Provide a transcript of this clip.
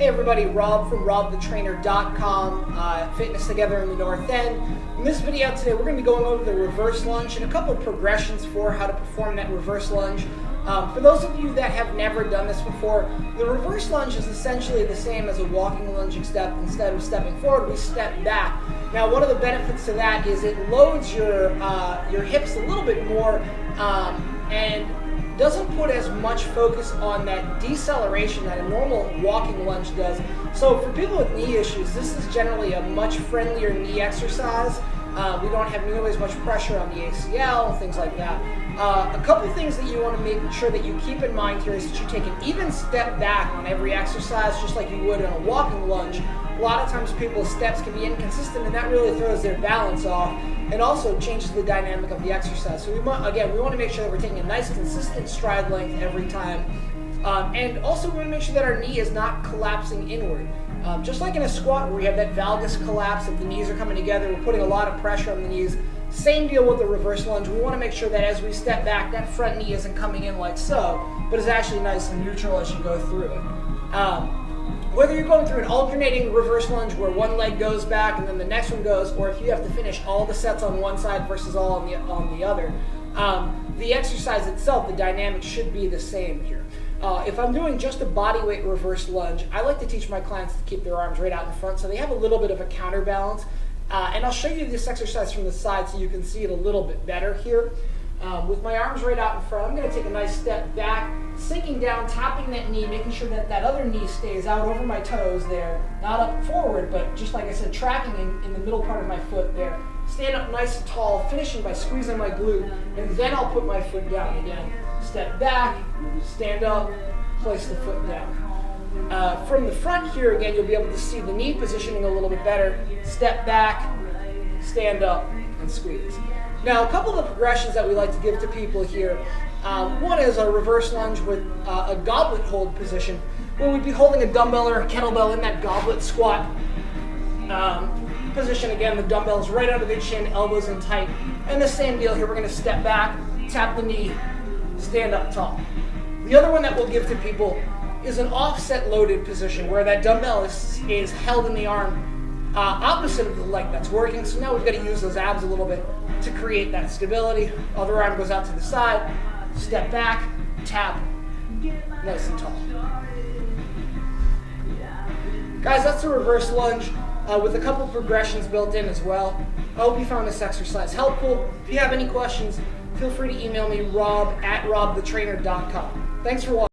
Hey everybody, Rob from robthetrainer.com, Fitness Together in the North End. In this video today, we're going to be going over the reverse lunge and a couple of progressions for how to perform that reverse lunge. For those of you that have never done this before, the reverse lunge is essentially the same as a walking lunging step. Instead of stepping forward, we step back. Now, one of the benefits to that is it loads your hips a little bit more and doesn't put as much focus on that deceleration that a normal walking lunge does. So for people with knee issues, this is generally a much friendlier knee exercise. We don't have nearly as much pressure on the ACL, things like that. A couple things that you want to make sure that you keep in mind here is that you take an even step back on every exercise, just like you would in a walking lunge. A lot of times people's steps can be inconsistent, and that really throws their balance off and also changes the dynamic of the exercise. So we want to make sure that we're taking a nice consistent stride length every time. And also we want to make sure that our knee is not collapsing inward. Just like in a squat where we have that valgus collapse, if the knees are coming together, we're putting a lot of pressure on the knees. Same deal with the reverse lunge. We want to make sure that as we step back, that front knee isn't coming in like so, but is actually nice and neutral as you go through it. Whether you're going through an alternating reverse lunge where one leg goes back and then the next one goes, or if you have to finish all the sets on one side versus all on the other, the exercise itself, the dynamic should be the same here. If I'm doing just a bodyweight reverse lunge, I like to teach my clients to keep their arms right out in front so they have a little bit of a counterbalance. And I'll show you this exercise from the side so you can see it a little bit better here. With my arms right out in front, I'm going to take a nice step back, sinking down, tapping that knee, making sure that that other knee stays out over my toes there, not up forward, but just like I said, tracking in the middle part of my foot there. Stand up nice and tall, finishing by squeezing my glute, and then I'll put my foot down again. Step back, stand up, place the foot down. From the front here, again, you'll be able to see the knee positioning a little bit better. Step back, stand up, and squeeze. Now, a couple of the progressions that we like to give to people here. One is a reverse lunge with a goblet hold position, where we'd be holding a dumbbell or a kettlebell in that goblet squat position. Again, the dumbbell's right under the chin, elbows in tight. And the same deal here, we're going to step back, tap the knee, stand up tall. The other one that we'll give to people is an offset loaded position, where that dumbbell is held in the arm opposite of the leg that's working. So now we've got to use those abs a little bit to create that stability. Other arm goes out to the side, step back, tap, nice and tall. Guys, that's the reverse lunge with a couple progressions built in as well. I hope you found this exercise helpful. If you have any questions, feel free to email me, rob@robthetrainer.com. Thanks for watching.